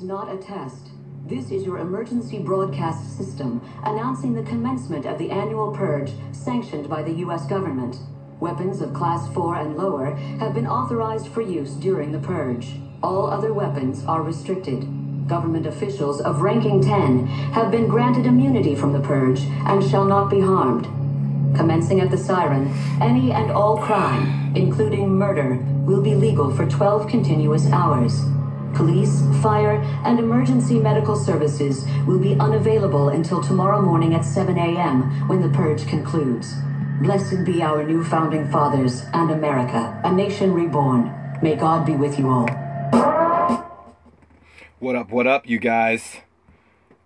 not a test. This is your emergency broadcast system announcing the commencement of the annual purge sanctioned by the U.S. government. Weapons of Class 4 and lower have been authorized for use during the purge. All other weapons are restricted. Government officials of ranking 10 have been granted immunity from the purge and shall not be harmed. Commencing at the siren, any and all crime, including murder, will be legal for 12 continuous hours. Police, fire, and emergency medical services will be unavailable until tomorrow morning at 7 a.m. when the purge concludes. Blessed be our new founding fathers and America, a nation reborn. May God be with you all. What up, you guys?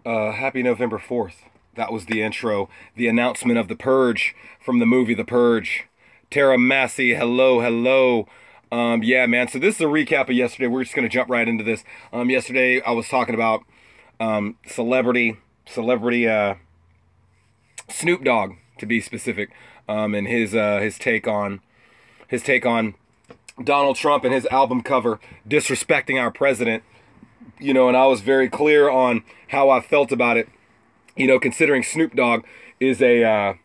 Happy November 4th. That was the intro, the announcement of The Purge from the movie The Purge. Tara Massey, hello. Yeah, man, so this is a recap of yesterday. We're just going to jump right into this. Yesterday, I was talking about celebrity Snoop Dogg, to be specific, and his take on Donald Trump and his album cover disrespecting our president. You know, and I was very clear on how I felt about it. You know, considering Snoop Dogg is a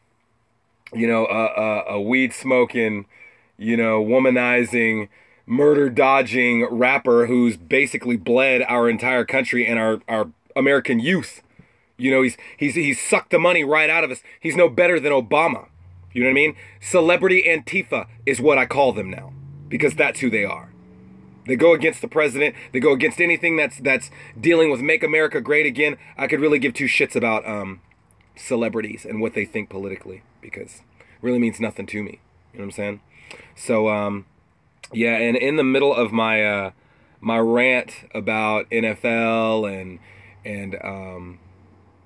weed smoking, womanizing, murder dodging rapper who's basically bled our entire country and our American youth. You know, he's sucked the money right out of us. He's no better than Obama. You know what I mean? Celebrity Antifa is what I call them now, because that's who they are. They go against the president. They go against anything that's dealing with Make America Great Again. I could really give two shits about celebrities and what they think politically, because it really means nothing to me. You know what I'm saying? So, yeah, and in the middle of my my rant about NFL and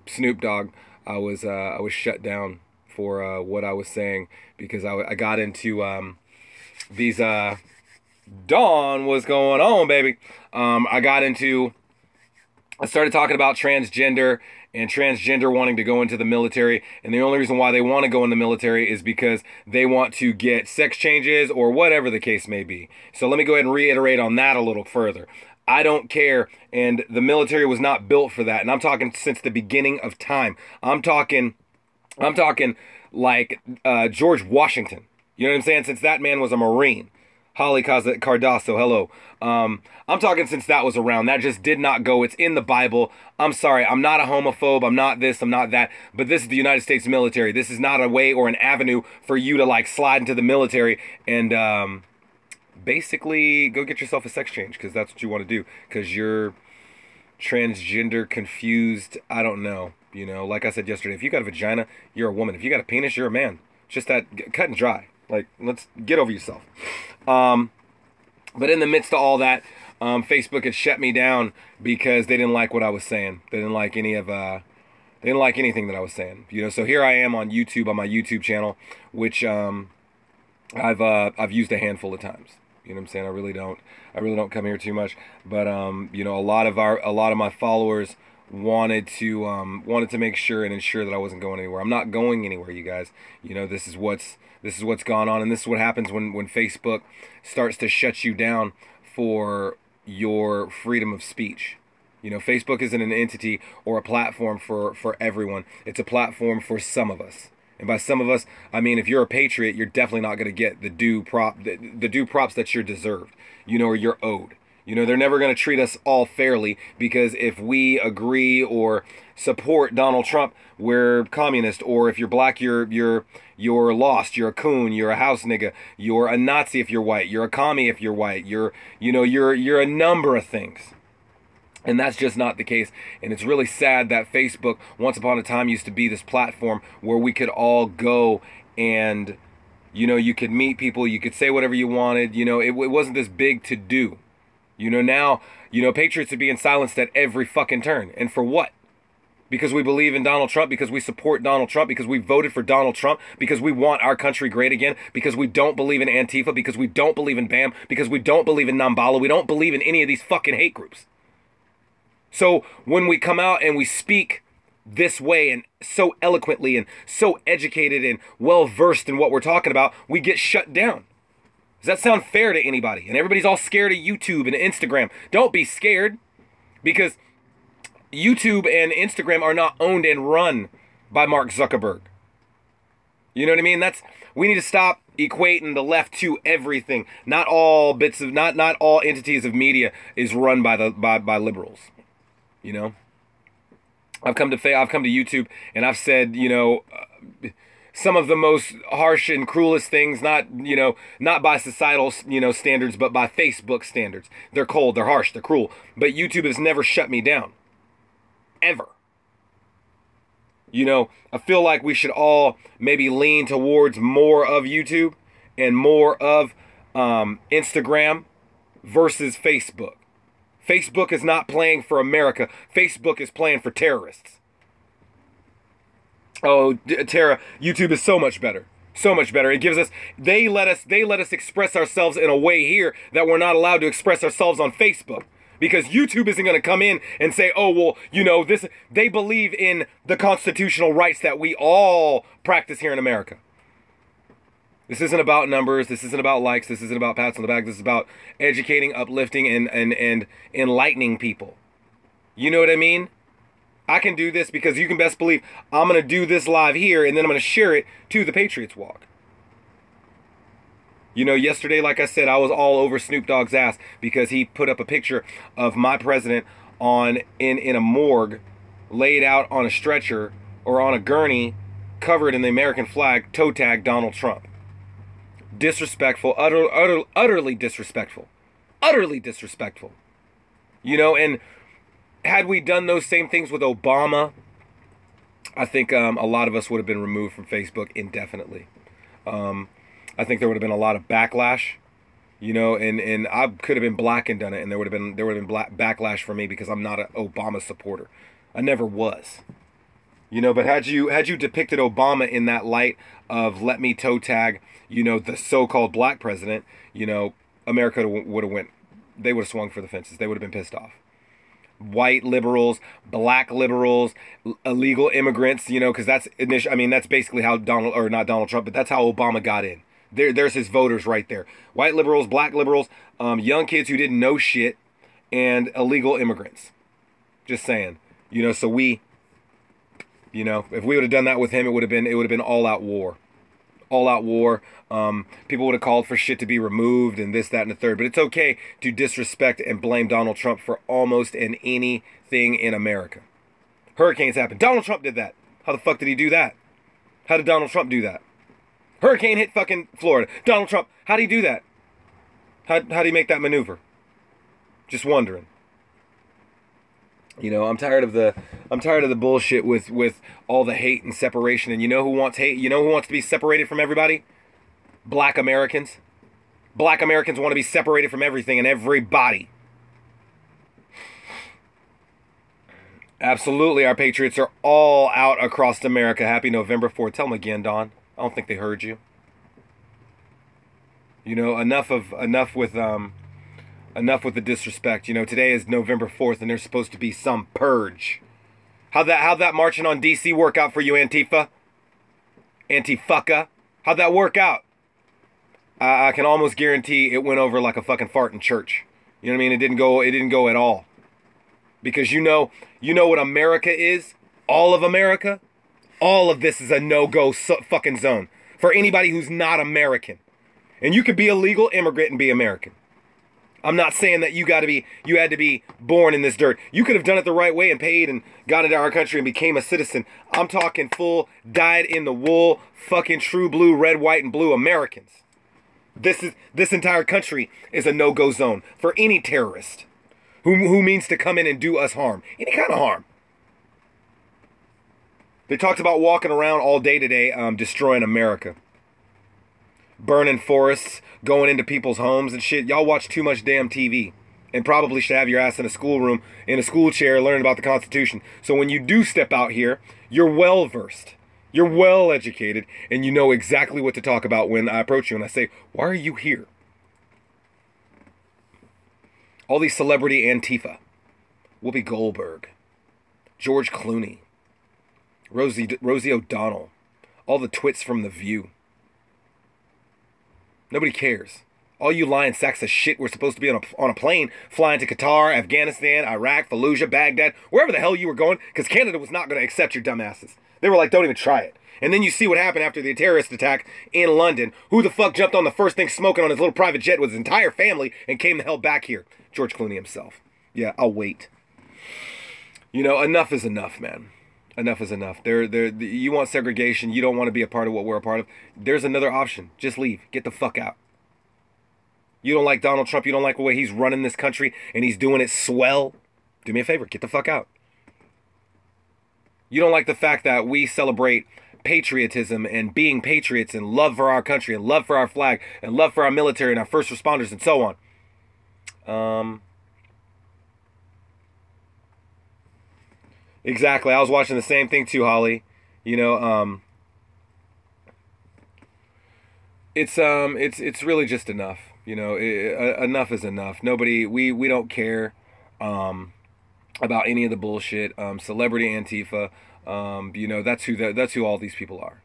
Snoop Dogg, I was shut down for what I was saying, because I got into these Dawn, what's going on, baby? I started talking about transgender and transgender wanting to go into the military, and the only reason why they want to go in the military is because they want to get sex changes or whatever the case may be. So let me go ahead and reiterate on that a little further. I don't care, and the military was not built for that, and I'm talking since the beginning of time. I'm talking like George Washington. You know what I'm saying? Since that man was a Marine. Holly Cardasso, hello. I'm talking since that was around. That just did not go. It's in the Bible. I'm sorry. I'm not a homophobe. I'm not this. I'm not that. But this is the United States military. This is not a way or an avenue for you to like slide into the military and basically go get yourself a sex change, because that's what you want to do. Because you're transgender, confused. I don't know. You know, like I said yesterday, if you got a vagina, you're a woman. If you got a penis, you're a man. It's just that cut and dry. Like, let's get over yourself. But in the midst of all that, Facebook had shut me down because they didn't like what I was saying. They didn't like they didn't like anything that I was saying. You know, so here I am on YouTube, on my YouTube channel, which I've used a handful of times. You know what I'm saying? I really don't come here too much. But you know, a lot of my followers wanted to make sure and ensure that I wasn't going anywhere. I'm not going anywhere, you guys. You know, this is what's gone on, and this is what happens when Facebook starts to shut you down for your freedom of speech. You know, Facebook isn't an entity or a platform for everyone. It's a platform for some of us. And by some of us, I mean, if you're a patriot, you're definitely not going to get the due props that you're deserved, you know, or you're owed. You know, they're never going to treat us all fairly, because if we agree or support Donald Trump, we're communist. Or if you're black, you're lost. You're a coon. You're a house nigga. You're a Nazi if you're white. You're a commie if you're white. You're a number of things. And that's just not the case. And it's really sad that Facebook, once upon a time, used to be this platform where we could all go and, you know, you could meet people. You could say whatever you wanted. You know, it wasn't this big to do. You know, now, you know, patriots are being silenced at every fucking turn. And for what? Because we believe in Donald Trump, because we support Donald Trump, because we voted for Donald Trump, because we want our country great again, because we don't believe in Antifa, because we don't believe in BAM, because we don't believe in Nambala, we don't believe in any of these fucking hate groups. So when we come out and we speak this way and so eloquently and so educated and well-versed in what we're talking about, we get shut down. Does that sound fair to anybody? And everybody's all scared of YouTube and Instagram. Don't be scared. Because YouTube and Instagram are not owned and run by Mark Zuckerberg. You know what I mean? We need to stop equating the left to everything. Not all entities of media is run by liberals. You know? I've come to YouTube and I've said, some of the most harsh and cruelest things, not by societal, standards, but by Facebook standards. They're cold, they're harsh, they're cruel. But YouTube has never shut me down. Ever. I feel like we should all maybe lean towards more of YouTube and more of Instagram versus Facebook. Facebook is not playing for America. Facebook is playing for terrorists. Oh, Tara, YouTube is so much better. So much better. It gives us, they let us express ourselves in a way here that we're not allowed to express ourselves on Facebook. Because YouTube isn't going to come in and say, oh, well, they believe in the constitutional rights that we all practice here in America. This isn't about numbers. This isn't about likes. This isn't about pats on the back. This is about educating, uplifting, and enlightening people. You know what I mean? I can do this because you can best believe I'm going to do this live here, and then I'm going to share it to the Patriots Walk. Yesterday, like I said, I was all over Snoop Dogg's ass because he put up a picture of my president in a morgue, laid out on a stretcher or on a gurney, covered in the American flag, toe tag Donald Trump. Disrespectful, utterly disrespectful. Utterly disrespectful. And had we done those same things with Obama, I think a lot of us would have been removed from Facebook indefinitely. I think there would have been a lot of backlash, and I could have been black and done it, and there would have been backlash for me because I'm not an Obama supporter. I never was. But had you depicted Obama in that light of let me toe tag, the so-called black president, America would have swung for the fences. They would have been pissed off. White liberals, black liberals, illegal immigrants, because that's basically how not Donald Trump, but that's how Obama got in. There's his voters right there. White liberals, black liberals, young kids who didn't know shit, and illegal immigrants. Just saying. So we, if we would have done that with him, it would have been all out war. All out war. People would have called for shit to be removed and this, that, and the third. But it's okay to disrespect and blame Donald Trump for almost anything in America. Hurricanes happen. Donald Trump did that. How the fuck did he do that? How did Donald Trump do that? Hurricane hit fucking Florida. Donald Trump, how did he do that? How did he make that maneuver? Just wondering. I'm tired of the bullshit with all the hate and separation. And who wants hate? Who wants to be separated from everybody? Black Americans. Black Americans want to be separated from everything and everybody. Absolutely, our patriots are all out across America. Happy November 4th. Tell them again, Don. I don't think they heard you. Enough with the disrespect. Today is November 4th and there's supposed to be some purge. How'd that marching on DC work out for you, Antifa? Antifucka? How'd that work out? I can almost guarantee it went over like a fucking fart in church. You know what I mean? It didn't go at all. Because you know what America is? All of America? All of this is a no-go fucking zone for anybody who's not American. And you could be a legal immigrant and be American. I'm not saying that you had to be born in this dirt. You could have done it the right way and paid and got into our country and became a citizen. I'm talking full, dyed in the wool, fucking true blue, red, white, and blue Americans. This entire country is a no-go zone for any terrorist who means to come in and do us harm. Any kind of harm. They talked about walking around all day today, destroying America. Burning forests, going into people's homes and shit. Y'all watch too much damn TV. And probably should have your ass in a schoolroom, in a school chair, learning about the Constitution. So when you do step out here, you're well-versed. You're well-educated, and you know exactly what to talk about when I approach you and I say, why are you here? All these celebrity Antifa. Whoopi Goldberg. George Clooney. Rosie O'Donnell. All the twits from The View. Nobody cares. All you lying sacks of shit were supposed to be on a plane flying to Qatar, Afghanistan, Iraq, Fallujah, Baghdad, wherever the hell you were going, because Canada was not going to accept your dumbasses. They were like, don't even try it. And then you see what happened after the terrorist attack in London. Who the fuck jumped on the first thing smoking on his little private jet with his entire family and came the hell back here? George Clooney himself. Yeah, I'll wait. You know, enough is enough, man. Enough is enough. You want segregation. You don't want to be a part of what we're a part of. There's another option. Just leave. Get the fuck out. You don't like Donald Trump. You don't like the way he's running this country and he's doing it swell. Do me a favor. Get the fuck out. You don't like the fact that we celebrate patriotism and being patriots and love for our country and love for our flag and love for our military and our first responders and so on. Exactly. I was watching the same thing too, Holly. You know, it's really just enough. You know, enough is enough. We don't care about any of the bullshit. Celebrity Antifa. You know, that's who all these people are.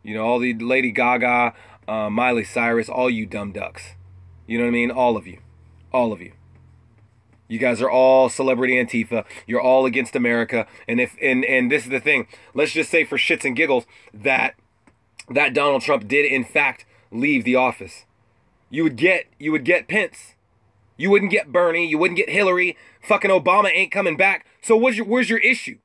You know, all the Lady Gaga, Miley Cyrus, all you dumb ducks. You know what I mean? All of you. All of you. You guys are all celebrity Antifa. You're all against America. And and this is the thing. Let's just say for shits and giggles that Donald Trump did in fact leave the office. You would get Pence. You wouldn't get Bernie. You wouldn't get Hillary. Fucking Obama ain't coming back. So where's your issue?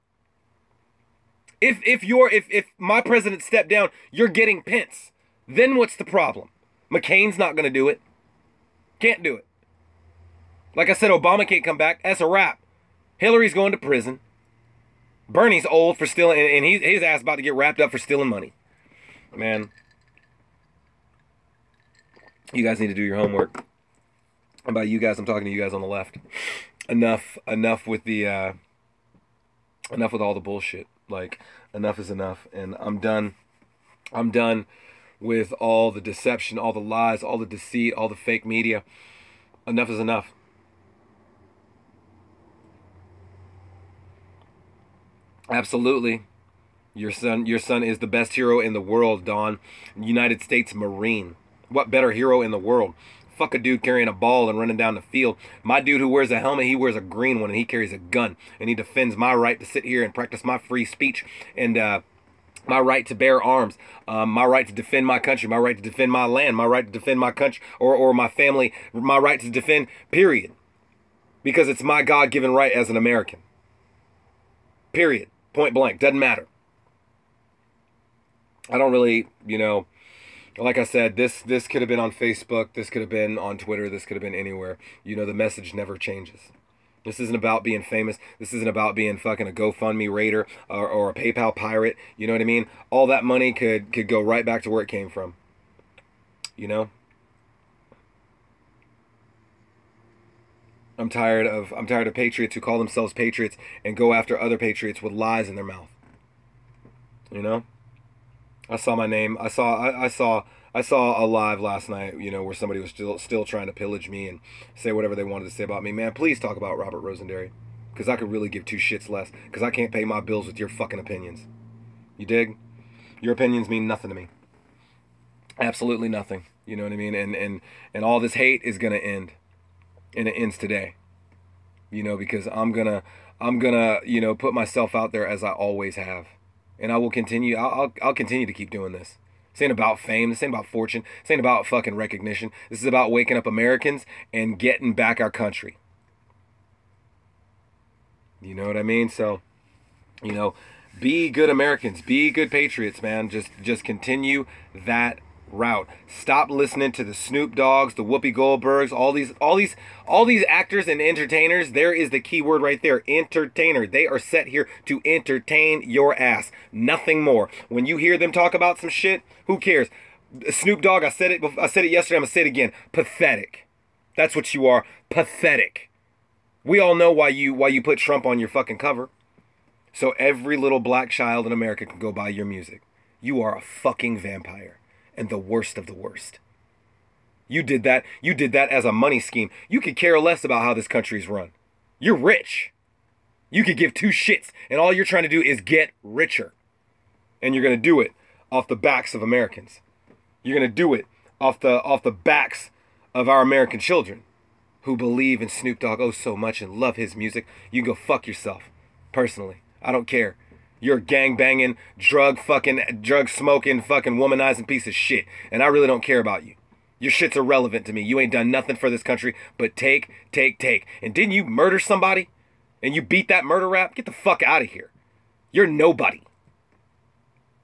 If my president stepped down, you're getting Pence. Then what's the problem? McCain's not gonna do it. Can't do it. Like I said, Obama can't come back. That's a wrap. Hillary's going to prison. Bernie's old for stealing, and his ass about to get wrapped up for stealing money. Man, you guys need to do your homework. And by you guys, I'm talking to you guys on the left. Enough with the enough with all the bullshit. Like, enough is enough, and I'm done. I'm done with all the deception, all the lies, all the deceit, all the fake media. Enough is enough. Absolutely. Your son is the best hero in the world, Don. United States Marine. What better hero in the world? Fuck a dude carrying a ball and running down the field. My dude who wears a helmet, he wears a green one and he carries a gun. And he defends my right to sit here and practice my free speech and my right to bear arms, my right to defend my country, my right to defend my land, my right to defend my country or my family, my right to defend, period. Because it's my God-given right as an American. Period. Point blank. Doesn't matter. I don't really, you know, like I said, this could have been on Facebook, this could have been on Twitter, this could have been anywhere. You know, the message never changes. This isn't about being famous. This isn't about being fucking a GoFundMe raider or a PayPal pirate. You know what I mean? All that money could go right back to where it came from. You know? I'm tired of patriots who call themselves patriots and go after other patriots with lies in their mouth. You know? I saw my name. I saw a live last night, you know, where somebody was still trying to pillage me and say whatever they wanted to say about me. Man, please talk about Robert Rosenderry, because I could really give two shits less, because I can't pay my bills with your fucking opinions. You dig? Your opinions mean nothing to me. Absolutely nothing. You know what I mean? And all this hate is gonna end. And it ends today, you know, because I'm gonna, you know, put myself out there as I always have, and I will continue. I'll continue to keep doing this. This ain't about fame. This ain't about fortune. This ain't about fucking recognition. This is about waking up Americans and getting back our country. You know what I mean? So, you know, be good Americans. Be good patriots, man. Just continue that route. Stop listening to the Snoop Dogs, the Whoopi Goldbergs, all these actors and entertainers. There is the key word right there, entertainer. They are set here to entertain your ass, nothing more. When you hear them talk about some shit, who cares? Snoop Dogg, I said it yesterday, I'm gonna say it again. Pathetic. That's what you are. Pathetic. We all know why you put Trump on your fucking cover. So every little black child in America can go buy your music. You are a fucking vampire. And the worst of the worst. You did that as a money scheme. You could care less about how this country's run. You're rich. You could give two shits, and all you're trying to do is get richer. And you're going to do it off the backs of Americans. You're going to do it off the backs of our American children who believe in Snoop Dogg oh so much and love his music, you go fuck yourself. Personally, I don't care. You're a gang-banging, drug-smoking, fucking womanizing piece of shit. And I really don't care about you. Your shit's irrelevant to me. You ain't done nothing for this country but take. And didn't you murder somebody? And you beat that murder rap? Get the fuck out of here. You're nobody.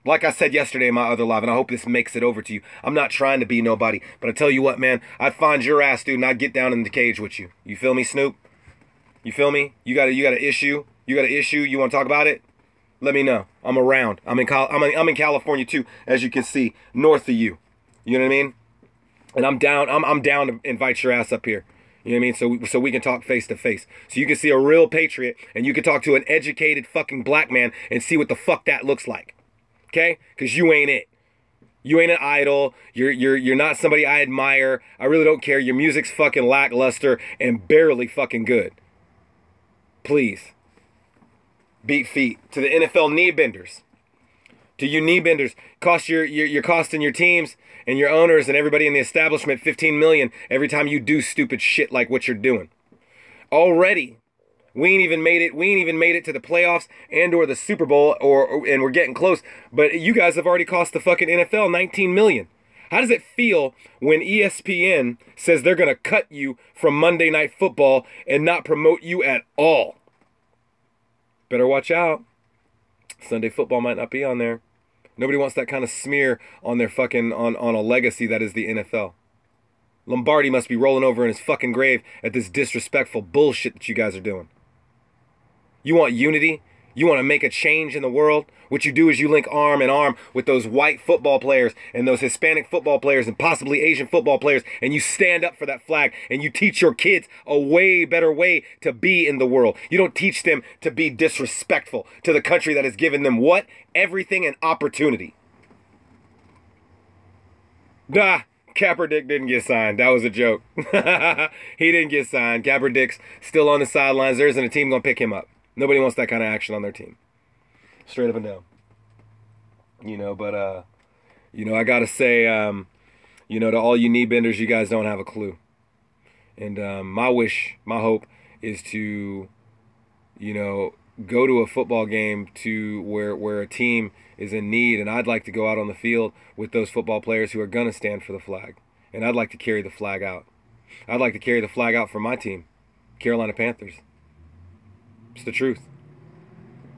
Like I said yesterday in my other live, and I hope this makes it over to you. I'm not trying to be nobody, but I tell you what, man, I'd find your ass, dude, and I'd get down in the cage with you. You feel me, Snoop? You feel me? You got an issue? You got an issue? You want to talk about it? Let me know. I'm around. I'm in California too, as you can see, north of you. You know what I mean? And I'm down. I'm down to invite your ass up here. You know what I mean? So we can talk face to face. So you can see a real patriot, and you can talk to an educated fucking black man and see what the fuck that looks like. Okay? Because you ain't it. You ain't an idol. You're not somebody I admire. I really don't care. Your music's fucking lackluster and barely fucking good. Please. Beat feet to the NFL knee benders. To you knee benders, you're costing your teams and your owners and everybody in the establishment $15 million every time you do stupid shit like what you're doing. Already, we ain't even made it to the playoffs and or the Super Bowl and we're getting close. But you guys have already cost the fucking NFL $19 million. How does it feel when ESPN says they're gonna cut you from Monday Night Football and not promote you at all? Better watch out. Sunday Football might not be on there. Nobody wants that kind of smear on their fucking on a legacy that is the NFL. Lombardi must be rolling over in his fucking grave at this disrespectful bullshit that you guys are doing. You want unity? You want to make a change in the world? What you do is you link arm in arm with those white football players and those Hispanic football players and possibly Asian football players, and you stand up for that flag and you teach your kids a way better way to be in the world. You don't teach them to be disrespectful to the country that has given them what? Everything and opportunity. Kaepernick didn't get signed. That was a joke. He didn't get signed. Kaepernick's still on the sidelines. There isn't a team going to pick him up. Nobody wants that kind of action on their team. Straight up and down. But I got to say, to all you knee benders, you guys don't have a clue. And my wish, my hope is to, go to a football game to where a team is in need. And I'd like to go out on the field with those football players who are going to stand for the flag. And I'd like to carry the flag out. I'd like to carry the flag out for my team, Carolina Panthers. It's the truth.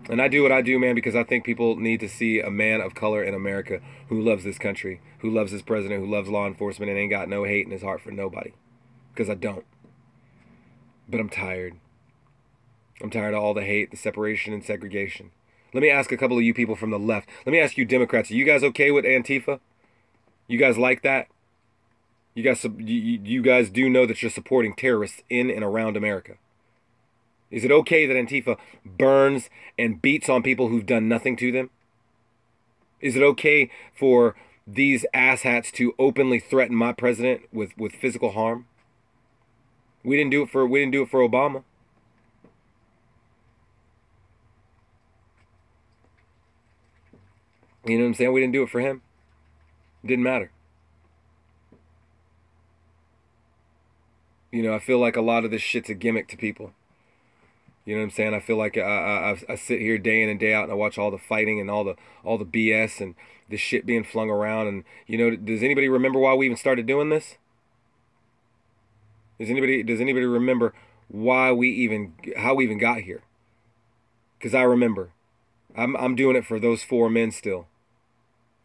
And I do what I do, man, because I think people need to see a man of color in America who loves this country, who loves his president, who loves law enforcement, and ain't got no hate in his heart for nobody. Because I don't. But I'm tired. I'm tired of all the hate, the separation, and segregation. Let me ask a couple of you people from the left. Let me ask you Democrats, are you guys okay with Antifa? You guys like that? You guys do know that you're supporting terrorists in and around America. Is it okay that Antifa burns and beats on people who've done nothing to them? Is it okay for these asshats to openly threaten my president with physical harm? We didn't do it for Obama. You know what I'm saying? We didn't do it for him. It didn't matter. I feel like a lot of this shit's a gimmick to people. You know what I'm saying? I feel like I sit here day in and day out and I watch all the fighting and all the BS and the shit being flung around. And does anybody remember why we even started doing this? Does anybody remember how we even got here? Because I remember. I'm doing it for those 4 men still.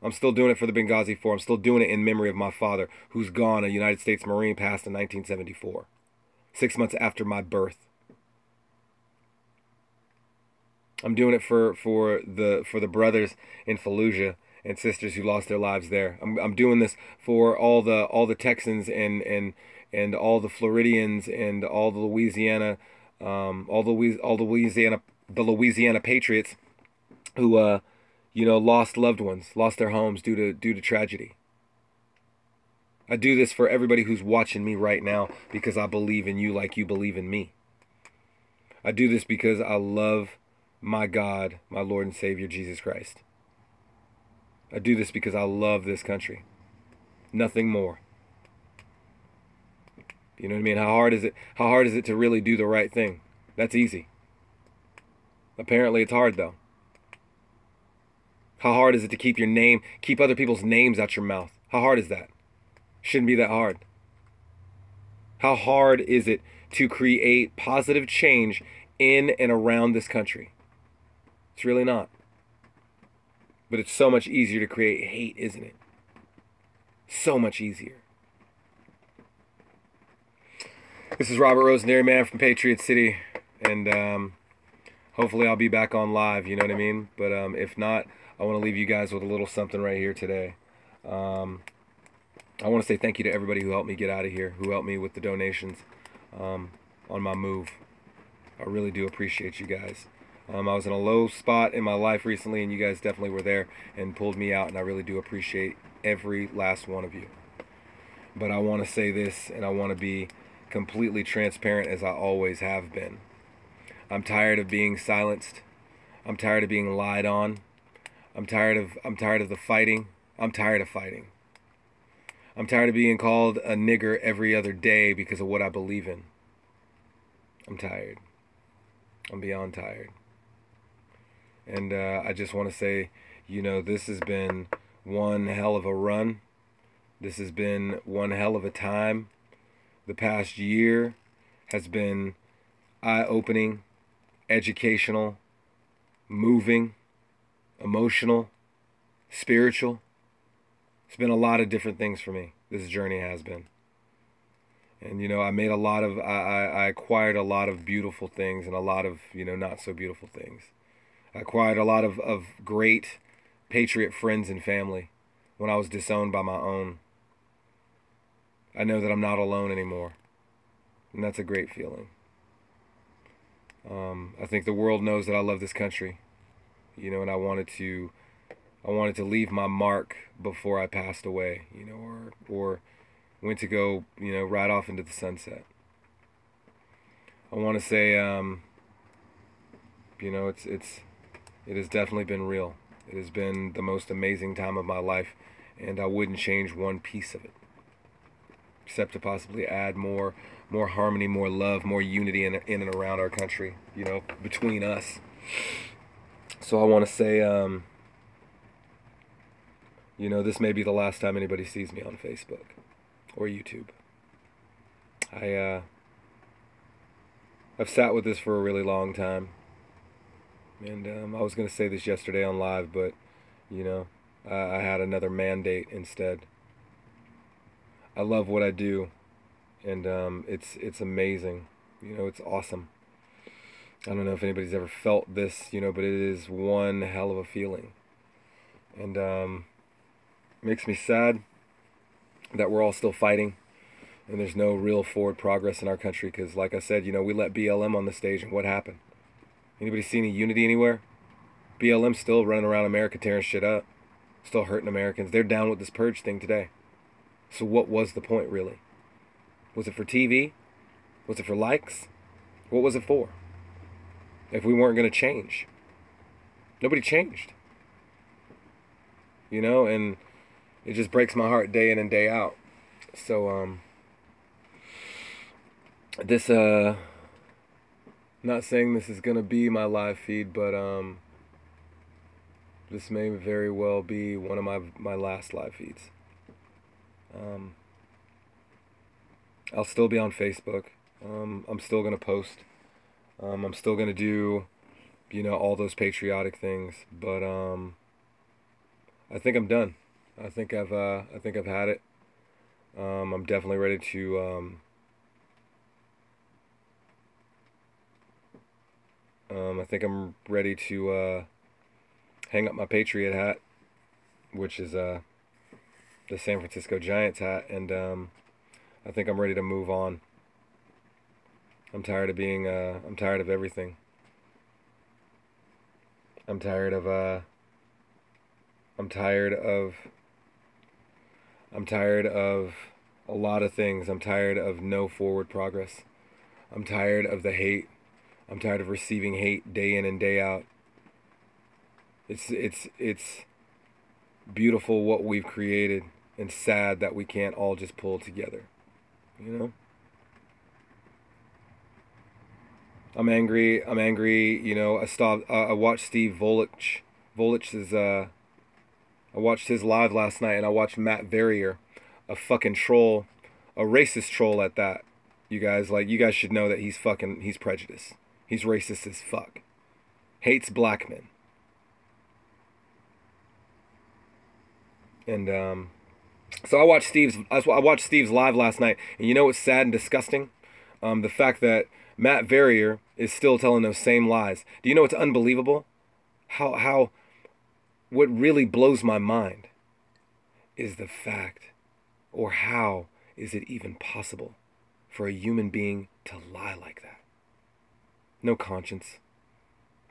I'm still doing it for the Benghazi 4. I'm still doing it in memory of my father, who's gone, a United States Marine, passed in 1974, 6 months after my birth. I'm doing it for the brothers in Fallujah and sisters who lost their lives there. I'm doing this for all the Texans and all the Floridians and all the Louisiana the Louisiana Patriots who lost loved ones, lost their homes due to tragedy. I do this for everybody who's watching me right now because I believe in you like you believe in me. I do this because I love my God, my Lord and Savior, Jesus Christ. I do this because I love this country. Nothing more. You know what I mean? How hard is it? How hard is it to really do the right thing? That's easy. Apparently it's hard though. How hard is it to keep other people's names out your mouth? How hard is that? Shouldn't be that hard. How hard is it to create positive change in and around this country? It's really not. But it's so much easier to create hate, isn't it? So much easier. This is Robert Rosenberry, man, from Patriot City, and hopefully I'll be back on live, you know what I mean? But if not, I want to leave you guys with a little something right here today. I want to say thank you to everybody who helped me get out of here, who helped me with the donations on my move. I really do appreciate you guys. I was in a low spot in my life recently, and you guys definitely were there and pulled me out, and I really do appreciate every last one of you. But I want to say this, and I want to be completely transparent as I always have been. I'm tired of being silenced. I'm tired of being lied on. I'm tired of the fighting. I'm tired of fighting. I'm tired of being called a nigger every other day because of what I believe in. I'm tired. I'm beyond tired. And I just want to say, you know, this has been one hell of a run. This has been one hell of a time. The past year has been eye-opening, educational, moving, emotional, spiritual. It's been a lot of different things for me. This journey has been. And, you know, I acquired a lot of beautiful things and a lot of, you know, not so beautiful things. I acquired a lot of great patriot friends and family when I was disowned by my own. I know that I'm not alone anymore. And that's a great feeling. I think the world knows that I love this country. You know, and I wanted to leave my mark before I passed away, you know, or went to go, you know, right off into the sunset. I want to say, you know, it has definitely been real. It has been the most amazing time of my life, and I wouldn't change one piece of it, except to possibly add more harmony, more love, more unity in and around our country, you know, between us. So I want to say, you know, this may be the last time anybody sees me on Facebook or YouTube. I've sat with this for a really long time, and I was going to say this yesterday on live, but, you know, I had another mandate instead. I love what I do, and it's amazing. You know, it's awesome. I don't know if anybody's ever felt this, you know, but it is one hell of a feeling. And makes me sad that we're all still fighting and there's no real forward progress in our country because, like I said, you know, we let BLM on the stage, and what happened? Anybody see any unity anywhere? BLM's still running around America tearing shit up, still hurting Americans. They're down with this purge thing today. So what was the point, really? Was it for TV? Was it for likes? What was it for? If we weren't going to change. Nobody changed. You know, and it just breaks my heart day in and day out. So, this, not saying this is going to be my live feed, but, this may very well be one of my last live feeds. I'll still be on Facebook. I'm still going to post. I'm still going to do, you know, all those patriotic things, but I think I'm done. I think I've had it. I'm definitely ready to I think I'm ready to hang up my Patriot hat, which is the San Francisco Giants hat, and I think I'm ready to move on. I'm tired of being I'm tired of everything. I'm tired of a lot of things. I'm tired of no forward progress. I'm tired of the hate. I'm tired of receiving hate day in and day out. It's beautiful what we've created, and sad that we can't all just pull together, you know? I'm angry. I'm angry. You know, I watched Steve Volich. Volich is I watched his live last night, and I watched Matt Verrier, a fucking troll, a racist troll at that. You guys, like, you guys should know that he's prejudiced. He's racist as fuck. Hates black men. And so I watched Steve's live last night, and you know what's sad and disgusting? The fact that Matt Verrier is still telling those same lies. Do you know what's unbelievable? What really blows my mind is the fact, or how is it even possible for a human being to lie like that? No conscience.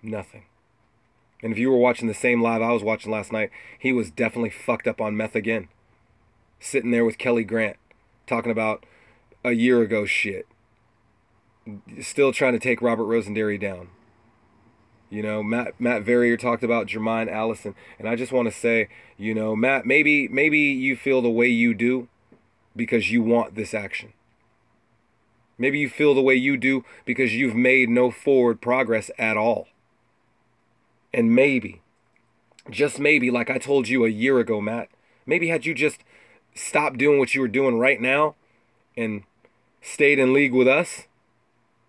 Nothing. And if you were watching the same live I was watching last night, he was definitely fucked up on meth again. Sitting there with Kelly Grant, talking about a year ago shit. Still trying to take Robert Rosenberry down. You know, Matt Verrier talked about Jermaine Allison, and I just want to say, you know, Matt, maybe you feel the way you do because you want this action. Maybe you feel the way you do because you've made no forward progress at all. And maybe, just maybe, like I told you a year ago, Matt, maybe had you just stopped doing what you were doing right now and stayed in league with us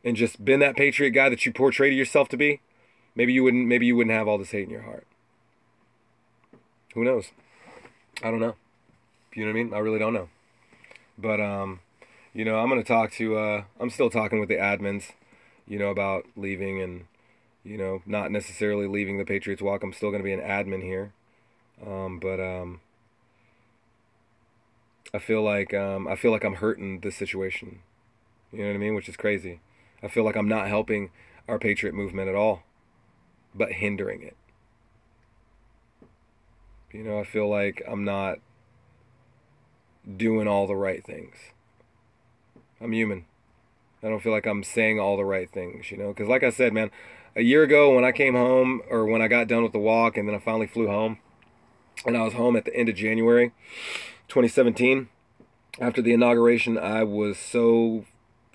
and just been that patriot guy that you portrayed yourself to be, maybe you wouldn't have all this hate in your heart. Who knows? I don't know. You know what I mean? I really don't know. But you know, I'm still talking with the admins, you know, about leaving and, you know, not necessarily leaving the Patriots walk. I'm still going to be an admin here. But I feel like I'm hurting this situation. You know what I mean? Which is crazy. I feel like I'm not helping our Patriot movement at all, but hindering it. You know, I feel like I'm not doing all the right things. I'm human. I don't feel like I'm saying all the right things, you know? Because like I said, man, a year ago when I came home, or when I got done with the walk and then I finally flew home, and I was home at the end of January 2017, after the inauguration, I was so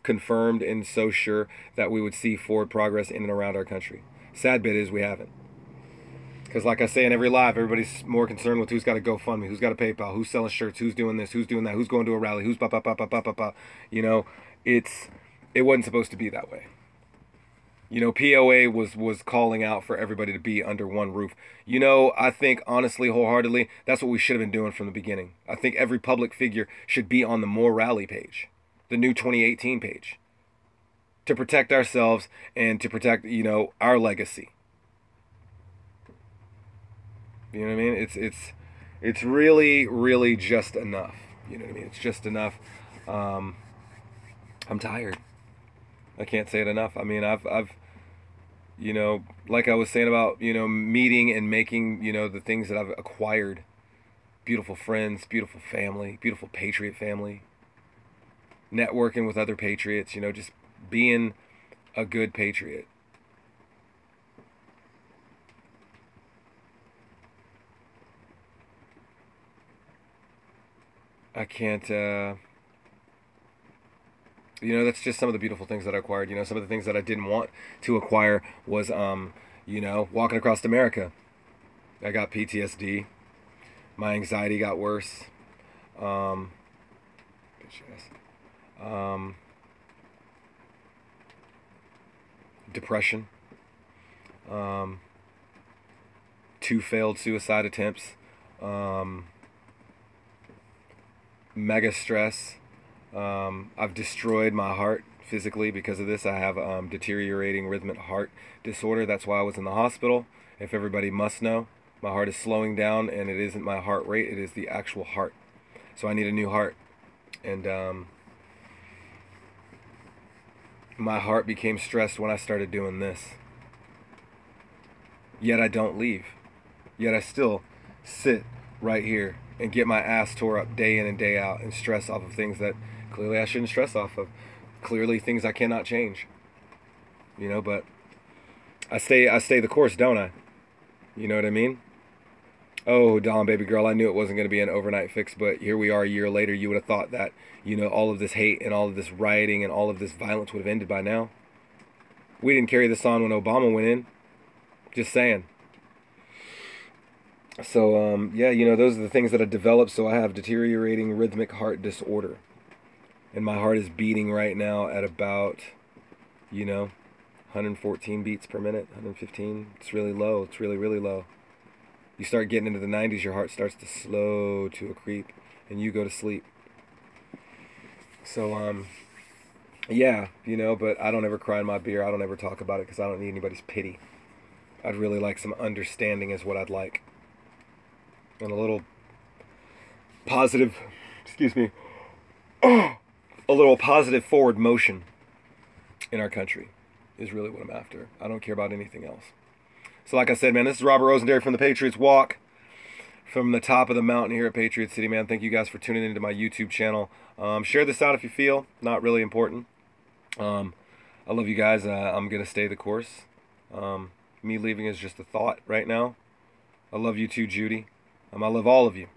confirmed and so sure that we would see forward progress in and around our country. Sad bit is we haven't. Because like I say in every live, everybody's more concerned with who's got a GoFundMe, who's got a PayPal, who's selling shirts, who's doing this, who's doing that, who's going to a rally, who's ba. You know, it wasn't supposed to be that way. You know, POA was calling out for everybody to be under one roof. You know, I think honestly, wholeheartedly, that's what we should have been doing from the beginning. I think every public figure should be on the More Rally page, the new 2018 page, to protect ourselves and to protect, you know, our legacy. You know what I mean? It's really, really just enough. You know what I mean? It's just enough. I'm tired. I can't say it enough. I mean, I've you know, like I was saying about, you know, meeting and making, you know, the things that I've acquired. Beautiful friends, beautiful family, beautiful Patriot family. Networking with other Patriots, you know, just being a good Patriot. I can't, you know, that's just some of the beautiful things that I acquired. You know, some of the things that I didn't want to acquire was, you know, walking across America. I got PTSD. My anxiety got worse. Depression. 2 failed suicide attempts. Mega stress. I've destroyed my heart physically because of this. I have deteriorating rhythmic heart disorder. That's why I was in the hospital. If everybody must know, my heart is slowing down, and it isn't my heart rate, it is the actual heart. So I need a new heart. And my heart became stressed when I started doing this. Yet I don't leave. Yet I still sit right here and get my ass tore up day in and day out and stress off of things that clearly I shouldn't stress off of. Clearly things I cannot change. You know, but I stay the course, don't I? You know what I mean? Oh, Dawn, baby girl, I knew it wasn't going to be an overnight fix, but here we are a year later. You would have thought that, you know, all of this hate and all of this rioting and all of this violence would have ended by now. We didn't carry this on when Obama went in. Just saying. So, yeah, you know, those are the things that I developed. So I have deteriorating rhythmic heart disorder. And my heart is beating right now at about, you know, 114 beats per minute, 115. It's really low. It's really, really low. You start getting into the 90s, your heart starts to slow to a creep, and you go to sleep. So, yeah, you know, but I don't ever cry in my beer. I don't ever talk about it because I don't need anybody's pity. I'd really like some understanding is what I'd like. And a little positive, excuse me, a little positive forward motion in our country is really what I'm after. I don't care about anything else. So like I said, man, this is Robert Rosenberry from the Patriots Walk, from the top of the mountain here at Patriot City, man. Thank you guys for tuning into my YouTube channel. Share this out if you feel. Not really important. I love you guys. I'm going to stay the course. Me leaving is just a thought right now. I love you too, Judy. I love all of you.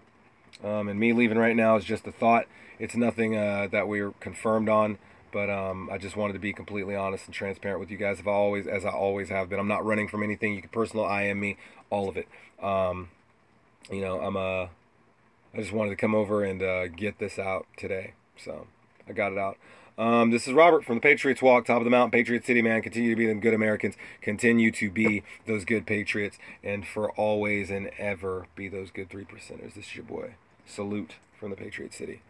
And me leaving right now is just a thought. It's nothing that we're confirmed on. But I just wanted to be completely honest and transparent with you guys, as I always have been. I'm not running from anything. You can personal IM me, all of it. You know, I just wanted to come over and get this out today. So I got it out. This is Robert from the Patriots Walk, top of the mountain, Patriot City, man. Continue to be them good Americans. Continue to be those good Patriots. And for always and ever be those good 3%ers. This is your boy. Salute from the Patriot City.